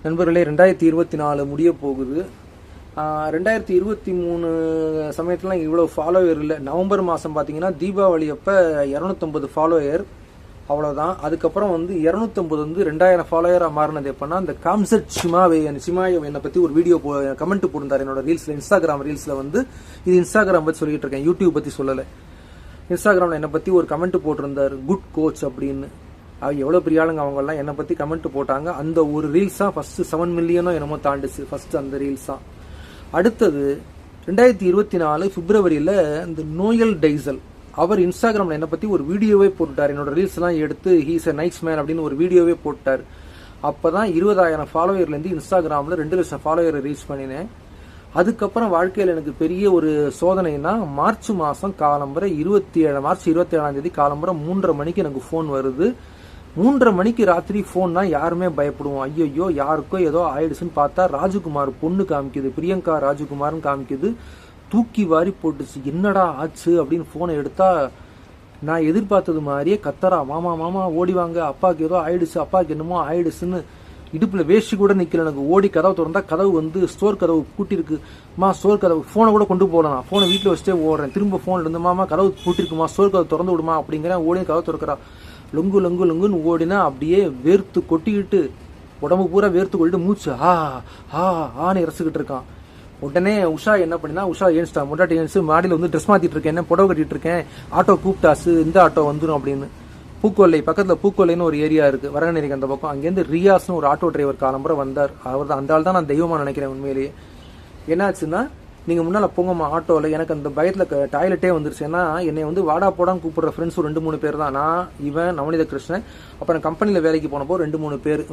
நண்பர்களே 2024 முடிய போகுது. 2023 சமயத்துலாம் இவ்வளோ ஃபாலோவர் இல்லை. நவம்பர் மாதம் பார்த்தீங்கன்னா தீபாவளி அப்போ 250 ஃபாலோயர், அவ்வளோதான். அதுக்கப்புறம் 250 2000 ஃபாலோயராக மாறினது எப்போனா அந்த காம்செட் சிமாயை என்னை பற்றி ஒரு வீடியோ கமெண்ட் போட்டிருந்தார் என்னோட ரீல்ஸில், இன்ஸ்டாகிராம் ரீல்ஸில். இது இன்ஸ்டாகிராம் பற்றி சொல்லிட்டு இருக்கேன், யூடியூப் பற்றி சொல்லலை. இன்ஸ்டாகிராமில் என்னை பற்றி ஒரு கமெண்ட் போட்டிருந்தார், குட் கோச் அப்படின்னு. எவ்வளோ பெரிய ஆளுங்க அவங்கெல்லாம் என்னை பற்றி கமெண்ட் போட்டாங்க. அந்த ஒரு ரீல்ஸ் தான் ஃபஸ்ட்டு 7 மில்லியனோ என்னமோ தாண்டுச்சு, ஃபஸ்ட்டு அந்த ரீல்ஸ் தான். அடுத்தது 2024 பிப்ரவரியில் இந்த நோயல் டைசல் அவர் இன்ஸ்டாகிராமில் என்னை பற்றி ஒரு வீடியோவே போட்டுட்டார். என்னோட ரீல்ஸ்லாம் எடுத்து ஹீஸ் எ நைஸ் மேன் அப்படின்னு ஒரு வீடியோவே போட்டார். அப்போ தான் 20,000 ஃபாலோவர்லேருந்து இன்ஸ்டாகிராமில் 2 லட்சம் ஃபாலோவரை ரீச் பண்ணினேன். அதுக்கப்புறம் வாழ்க்கையில் எனக்கு பெரிய ஒரு சோதனைனா மார்ச் மாதம் காலம்பரை மார்ச் 27ஆம் தேதி காலம்பரை 3:30 மணிக்கு எனக்கு ஃபோன் வருது. 3:30 மணிக்கு ராத்திரி ஃபோன்னா யாருமே பயப்படுவோம். ஐயோ யாருக்கோ ஏதோ ஆயிடுச்சுன்னு பார்த்தா ராஜகுமார் பொண்ணு காமிக்குது, பிரியங்கா ராஜகுமார்னு காமிக்குது. தூக்கி வாரி போட்டுச்சு. என்னடா ஆச்சு அப்படின்னு ஃபோனை எடுத்தா நான் எதிர்பார்த்தது மாதிரியே கத்தரா, மாமா மாமா ஓடிவாங்க, அப்பாவுக்கு ஏதோ ஆயிடுச்சு, அப்பாவுக்கு என்னமோ ஆயிடுச்சுன்னு. இடுப்பில் வேஷ்டி கூட நிற்கல. எனக்கு ஓடி கதவு திறந்தா கதவு ஸ்டோர் கதவு பூட்டிருக்குமா, ஸ்டோர் கதவு ஃபோனை கூட கொண்டு போகலாம், ஃபோனை வீட்டில் வச்சுட்டே ஓடுறேன். திரும்ப ஃபோனில் இருந்து மாமா கதவு பூட்டிருக்குமா, ஸ்டோர் கதவு திறந்து விடுமா அப்படிங்கிறேன். ஓடி கதவு திறக்கிறா, லொங்கு லொங்கு லொங்குன்னு ஓடினா அப்படியே வேர்த்து கொட்டிக்கிட்டு உடம்பு பூரா வேர்த்து கொட்டிட்டு மூச்சு ஆன்னு இறச்சிக்கிட்டு இருக்கான். உடனே உஷா என்ன பண்ணினா, உஷா ஏன்ஸ்டா முன்னாடி ஏன்ஸ் மாடியில் ட்ரெஸ் மாற்றிட்டு இருக்கேன், என்ன புடவை கட்டிட்டு இருக்கேன், ஆட்டோ கூப்பிட்டாசு, இந்த ஆட்டோ வந்துடும் அப்படின்னு. பூக்கொல்லை பக்கத்தில் பூக்கொல்லைன்னு ஒரு ஏரியா இருக்குது, வரகநேரிக்கு அந்த பக்கம். அங்கேருந்து ரியாஸ்னு ஒரு ஆட்டோ டிரைவர் காலம்புற வந்தார். அவர் தான், அந்த ஆள் தான் நான் தெய்வமாக நினைக்கிறேன் உண்மையிலேயே. என்னாச்சுன்னா, நீங்கள் முன்னால் போங்கம்மா ஆட்டோவில், எனக்கு அந்த பயத்தில் டாய்லெட்டே வந்துருச்சு. ஏன்னா என்னை வாடா போடான்னு கூப்பிட்ற ஃப்ரெண்ட்ஸ் ஒரு 2-3 பேர் தான். நான், இவன், நவநீத கிருஷ்ணன், அப்புறம் கம்பெனியில் வேலைக்கு போனப்போ 2-3 பேர்,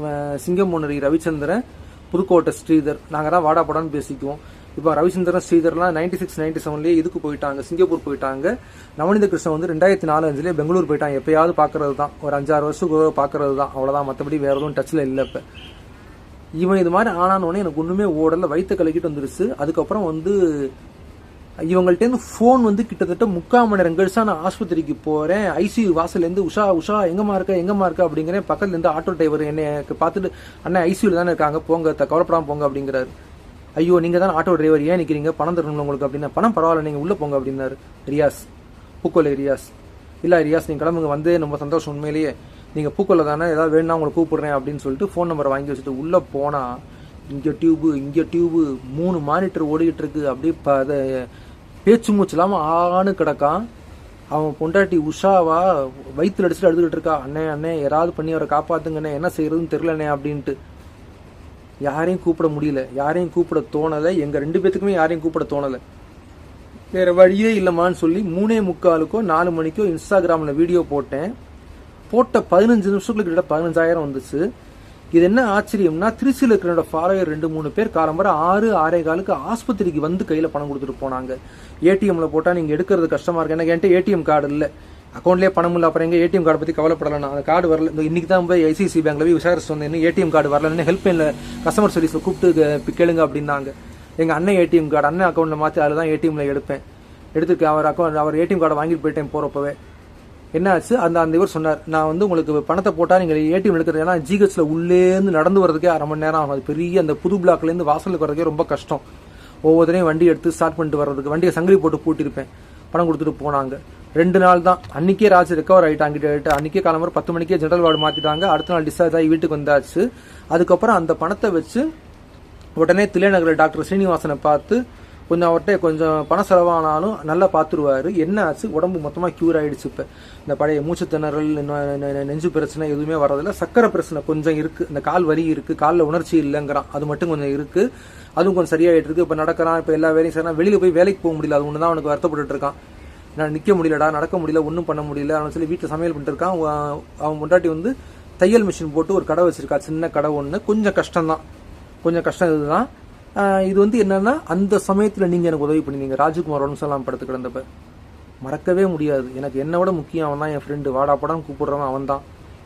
சிங்கம்பொன்னரி ரவிச்சந்திரன், புதுக்கோட்டை ஸ்ரீதர், நாங்கள் தான் வாடா போடான்னு பேசிக்குவோம். இப்போ ரவிச்சந்திரன் ஸ்ரீதர்லாம் 96, 97 இதுக்கு போயிட்டாங்க, சிங்கப்பூர் போயிட்டாங்க. நவநீத கிருஷ்ணன் 2004-5 பெங்களூர் போயிட்டாங்க. எப்பயாவது பார்க்கறது தான், ஒரு 5-6 வருஷத்துக்கு பார்க்கறது தான், அவ்வளோதான். மற்றபடி வேற எதுவும் டச்சில் இல்லை. இப்போ இவன் இது மாதிரி ஆனானோடனே எனக்கு ஒன்றுமே ஓடலை, வயிற்று கலக்கிட்டு வந்துருச்சு. அதுக்கப்புறம் இவங்கள்ட்டேருந்து ஃபோன் கிட்டத்தட்ட 3/4 மணி நேரம் கழிச்சா நான் ஆஸ்பத்திரிக்கு போகிறேன். ஐசியூ வாசல்லேருந்து உஷா எங்கம்மா இருக்க அப்படிங்கிறேன். பக்கத்துலேருந்து ஆட்டோ டிரைவர் என்னை பார்த்துட்டு, அண்ணன் ஐசியூவில் தானே இருக்காங்க, போங்க, கவலைப்படாமல் போங்க அப்படிங்கிறாரு. ஐயோ நீங்கள் தான் ஆட்டோ டிரைவர், ஏன் நிற்கிறீங்க, பணம் தரணும் உங்களுக்கு அப்படின்னா. பணம் பரவாயில்ல, நீங்கள் உள்ளே போங்க அப்படின்னாரு. ரியாஸ், பூக்கொல்லை ரியாஸ். இல்லை ரியாஸ், நீங்கள் கிளம்புங்க, ரொம்ப சந்தோஷம் உண்மையிலேயே, நீங்கள் பூக்கொல்லை தானே, ஏதாவது வேணும்னா உங்களை கூப்பிடுறேன் அப்படின்னு சொல்லிட்டு ஃபோன் நம்பரை வாங்கி வச்சுட்டு உள்ளே போனால் இங்கே டியூபு 3 மானிட்டர் ஓடிக்கிட்டு இருக்கு. அப்படியே அதை பேச்சு மூச்சு இல்லாமல் ஆன்னு கிடக்கான். அவன் பொண்டாட்டி உஷாவா வயிற்றுல அடிச்சுட்டு அழுதுகிட்டு இருக்கா. அண்ணே யாராவது பண்ணி அவரை காப்பாத்துங்கண்ணே, என்ன செய்யறதுன்னு தெரியலண்ணே அப்படின்ட்டு. யாரையும் கூப்பிட முடியல, யாரையும் கூப்பிட தோணலை. எங்கள் 2 பேத்துக்குமே யாரையும் கூப்பிட தோணலை. வேறு வழியே இல்லைம்மான்னு சொல்லி 3:45 4 மணிக்கோ இன்ஸ்டாகிராமில் வீடியோ போட்டேன். போட்ட 15 நிமிஷத்துக்கு கிட்ட 15,000 வந்துச்சு. இது என்ன ஆச்சரியம்னா, திருச்சியில் இருக்கிற ஃபாலோவர் 2-3 பேர் காலம்பரை 6-6:15 ஆஸ்பத்திரிக்கு கையில் பணம் கொடுத்துட்டு போனாங்க. ஏடிஎம்ல போட்டால் நீங்கள் எடுக்கிறது கஷ்டமாக இருக்கு, எனக்கு என்கிட்ட ஏடிஎம் கார்டு இல்லை, அக்கௌண்ட்லேயே பணம் இல்லை. அப்புறம் எங்கள் ஏடிஎம் கார்டு பற்றி கவலைப்படலாம், அந்த கார்டு வரல. இன்னைக்கு தான் போய் ஐசிஐசி பேங்க்ல போய் விசாரிச்சு வந்தேன், ஏடிஎம் கார்டு வரலன்னு ஹெல்ப்லைனில் கஸ்டமர் சர்வீஸில் கூப்பிட்டு கேளுங்க அப்படின்னாங்க. எங்கள் அண்ணன் ஏடிஎம் கார்டு அண்ணன் அக்கௌண்ட்டில் மாற்றி அதில் தான் ஏடிஎம்ல எடுப்பேன். எடுத்துருக்கேன். அவர் ஏடிஎம் கார்டை வாங்கிட்டு போயிட்டேன் போகிறப்பவே. என்ன ஆச்சு, அந்த இவர் சொன்னார், நான் உங்களுக்கு பணத்தை போட்டால் நீங்கள் ஏடிஎம் எடுக்கிறது, ஏன்னா ஜிஹெச்ல உள்ளேருந்து நடந்து வரதுக்கே 1/2 மணி நேரம் ஆகும். அது பெரிய அந்த புது பிளாக்லேருந்து வாசலுக்கு வரதுக்கே ரொம்ப கஷ்டம். ஒவ்வொருத்தரையும் வண்டி எடுத்து ஸ்டார்ட் பண்ணிட்டு வர்றதுக்கு வண்டியை சங்கிலி போட்டு பூட்டிருப்பேன். பணம் கொடுத்துட்டு போனாங்க. 2 நாள் தான். அன்றைக்கே ராஜ் ரெக்கவர் ஆகிட்டாங்க. அன்றைக்கே காலம்பரம் 10 மணிக்கே ஜெனரல் வார்டு மாற்றிட்டாங்க. அடுத்த நாள் டிஸ்சார்ஜ் ஆகி வீட்டுக்கு வந்தாச்சு. அதுக்கப்புறம் அந்த பணத்தை வச்சு உடனே தில்லைநகரில் டாக்டர் ஸ்ரீனிவாசனை பார்த்து அவர்கிட்ட கொஞ்சம் பண செலவானாலும் நல்லா பார்த்துருவாரு. என்ன ஆச்சு, உடம்பு மொத்தமாக க்யூர் ஆகிடுச்சு. இப்போ இந்த பழைய மூச்சு திணறல், நெஞ்சு பிரச்சனை எதுவுமே வரதில்லை. சக்கரை பிரச்சனை கொஞ்சம் இருக்குது, இந்த கால் வலி இருக்குது, காலில் உணர்ச்சி இல்லைங்கிறான், அது மட்டும் கொஞ்சம் இருக்குது. அதுவும் கொஞ்சம் சரியாகிட்டு இருக்கு. இப்போ நடக்கிறான், இப்போ எல்லா வேலையும் செய்யறான். வெளியில் போய் வேலைக்கு போக முடியல, அது ஒன்று தான் அவனுக்கு வருத்தப்பட்டு இருக்கான். நான் நிற்க முடியலடா, நடக்க முடியல, ஒன்றும் பண்ண முடியல அவனு சொல்லி வீட்டில் சமையல் பண்ணிட்டு இருக்கான். அவன் முன்னாடி தையல் மிஷின் போட்டு ஒரு கடை வச்சிருக்கா, சின்ன கடை ஒன்று. கொஞ்சம் கஷ்டம் இதுதான். இது என்னன்னா, அந்த சமயத்தில் நீங்கள் எனக்கு உதவி பண்ணிங்க. ராஜ்குமார் உடம்பு படத்து கிடந்தப்ப மறக்கவே முடியாது. எனக்கு என்னோட முக்கியம் அவன் தான், என் ஃப்ரெண்டு. வாடா படம் கூப்பிடுறவன் அவன் தான்,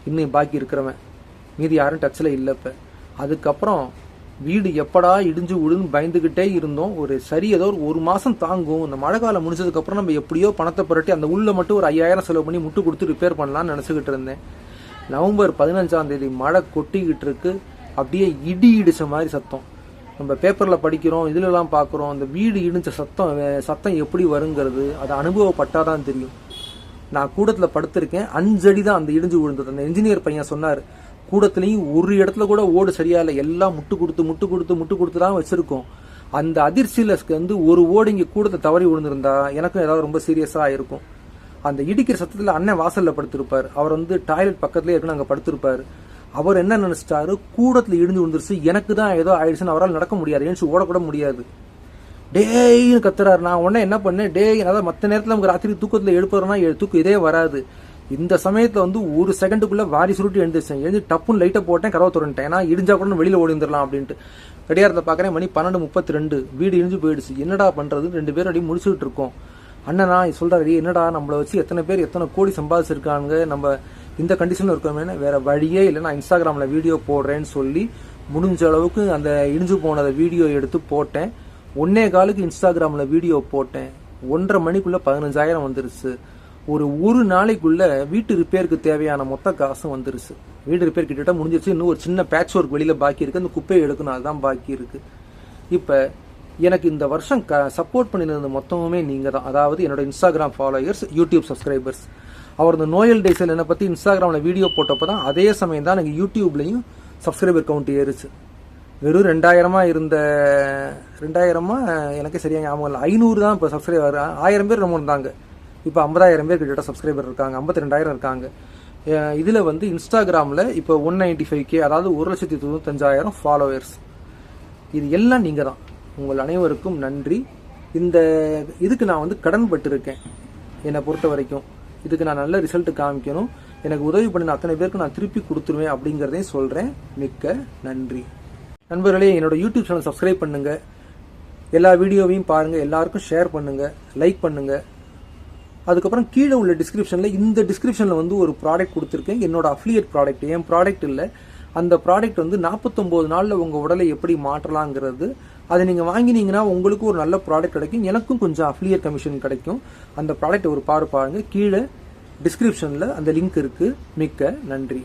இன்னும் பாக்கி இருக்கிறவன். மீதி யாரும் டச்சில் இல்லை. இப்போ அதுக்கப்புறம் வீடு எப்படா இடிஞ்சு விடுன்னு பயந்துகிட்டே இருந்தோம். ஏதோ ஒரு மாதம் தாங்கும். இந்த மழை காலம் முடிஞ்சதுக்கப்புறம் நம்ம எப்படியோ பணத்தை புரட்டி அந்த உள்ள மட்டும் ஒரு 5,000 செலவு பண்ணி முட்டு கொடுத்து ரிப்பேர் பண்ணலாம்னு நினச்சிக்கிட்டு இருந்தேன். நவம்பர் 15ஆம் தேதி மழை கொட்டிக்கிட்டு இருக்கு. அப்படியே இடி இடிச்ச மாதிரி சத்தம். நம்ம பேப்பர்ல படிக்கிறோம், இதுலலாம் பார்க்குறோம். அந்த வீடு இடிஞ்ச சத்தம் எப்படி வருங்கிறது அது அனுபவப்பட்டாதான் தெரியும். நான் கூடத்துல படுத்திருக்கேன், 5 அடி தான் அந்த இடிஞ்சு விழுந்தது. அந்த என்ஜினியர் பையன் சொன்னார், கூடத்துலயும் ஒரு இடத்துல கூட ஓடு சரியா இல்லை, எல்லாம் முட்டு கொடுத்து தான் வச்சிருக்கோம். அந்த அதிர்ச்சியில வந்து ஒரு ஓடு இங்க கூடத்தை தவறி விழுந்திருந்தா எனக்கும் ஏதாவது ரொம்ப சீரியஸா ஆயிருக்கும். அந்த இடிக்கிற சத்தத்துல அண்ணன் வாசல்ல படுத்திருப்பார். அவர் வந்து டாய்லெட் பக்கத்துலயே இருக்குன்னு அங்க படுத்திருப்பாரு. அவர் என்ன நினைச்சிட்டாரு, கூடத்துல இடிஞ்சு விழுந்துருச்சு, எனக்கு தான் ஏதோ ஆயிடுச்சுன்னு அவரால் நடக்க முடியாது, ஏன்னு ஓடக்கூட முடியாது. டேய்னு கத்துறாரு. நான் உடனே என்ன பண்ணேன், டேய், அதாவது மற்ற நேரத்தில் நமக்கு ராத்திரி தூக்கத்தில் எழுப்புறோம்னா தூக்கம் இதே வராது. இந்த சமயத்தில் வந்து ஒரு செகண்டுக்குள்ள வாரி சுருட்டி எழுந்திருச்சேன். எழுந்து டப்புன்னு லைட்டை போட்டேன், கதவை திறந்துட்டேன். ஏன்னா இடிஞ்சா கூட வெளியில ஓடி வந்துடலாம் அப்படின்ட்டு. கடியாரத்தை பார்க்குறேன், மணி 12:32, வீடு இடிஞ்சு போயிடுச்சு. என்னடா பண்றது, 2 பேரும் அப்படியே முடிச்சுட்டு இருக்கோம். அண்ணனா சொல்றாரு, என்னடா நம்மளை வச்சு எத்தனை பேர் எத்தனை கோடி சம்பாதிச்சிருக்காங்க, நம்ம இந்த கண்டிஷன்ல இருக்கோமே, வேற வழியே இல்லை, நான் இன்ஸ்டாகிராம்ல வீடியோ போடுறேன்னு சொல்லி முடிஞ்ச அளவுக்கு அந்த இடிஞ்சு போனதை வீடியோ எடுத்து போட்டேன். 1.25 இன்ஸ்டாகிராம்ல வீடியோ போட்டேன். 1.5 மணிக்குள்ள 15,000 வந்துருச்சு. ஒரு நாளைக்குள்ள வீட்டு ரிப்பேருக்கு தேவையான மொத்த காசும் வந்துருச்சு. வீடு ரிப்பேர் கிட்ட முடிஞ்சிருச்சு. இன்னும் ஒரு சின்ன பேட்ச் ஒர்க் வெளியில பாக்கி இருக்கு, அந்த குப்பையை எடுக்கணும், அதுதான் பாக்கி இருக்கு. இப்ப எனக்கு இந்த வருஷம் சப்போர்ட் பண்ணிருந்த மொத்தமுமே நீங்க தான். அதாவது என்னோட இன்ஸ்டாகிராம் ஃபாலோயர்ஸ், யூடியூப் சப்ஸ்கிரைபர்ஸ். அவர் இந்த நோயல் டேஸில் என்னை பத்தி இன்ஸ்டாகிராம்ல வீடியோ போட்டப்போ தான் அதே சமயம் தான் எனக்கு யூடியூப்லயும் சப்ஸ்கிரைபர் கவுண்ட் ஏறுச்சு. வெறும் 2000 இருந்த 2000 எனக்கே சரியா ஞாபகம் இல்லை, 500 தான் இப்போ சப்ஸ்கிரைபர். 1000 பேர் நம்ம இருந்தாங்க, இப்போ 50,000 பேர் கிட்ட சப்ஸ்கிரைபர் இருக்காங்க, 52,000 இருக்காங்க. இதுல வந்து இன்ஸ்டாகிராம்ல இப்போ 195K, அதாவது 1,95,000 ஃபாலோவர்ஸ். இது எல்லாம் நீங்க தான். உங்கள் அனைவருக்கும் நன்றி. இந்த இதுக்கு நான் வந்து கடன் பட்டிருக்கேன். என்னை பொறுத்த வரைக்கும் இதுக்கு நான் நல்ல ரிசல்ட் காமிக்கணும். எனக்கு உதவி பண்ணின அத்தனை பேருக்கு நான் திருப்பி கொடுத்துருவேன் அப்படிங்கிறதையும் சொல்றேன். மிக்க நன்றி நண்பர்களே. என்னோட யூடியூப் சேனல் சப்ஸ்கிரைப் பண்ணுங்க, எல்லா வீடியோவையும் பாருங்க, எல்லாருக்கும் ஷேர் பண்ணுங்க, லைக் பண்ணுங்க. அதுக்கப்புறம் கீழே உள்ள டிஸ்கிரிப்ஷன்ல, இந்த டிஸ்கிரிப்ஷன்ல வந்து ஒரு ப்ராடக்ட் கொடுத்துருக்கேன், என்னோட அஃபிலியேட் ப்ராடக்ட். என் ப்ராடக்ட் இல்லை, அந்த ப்ராடக்ட் வந்து 49 நாள்ல உங்க உடலை எப்படி மாற்றலாங்கிறது. அதை நீங்க வாங்கினீங்கன்னா உங்களுக்கு ஒரு நல்ல ப்ராடக்ட் கிடைக்கும், எனக்கும் கொஞ்சம் அஃபிலியேட் கமிஷன் கிடைக்கும். அந்த ப்ராடக்ட் ஒரு பாருங்க, கீழே டிஸ்கிரிப்ஷன்ல அந்த லிங்க் இருக்கு. மிக்க நன்றி.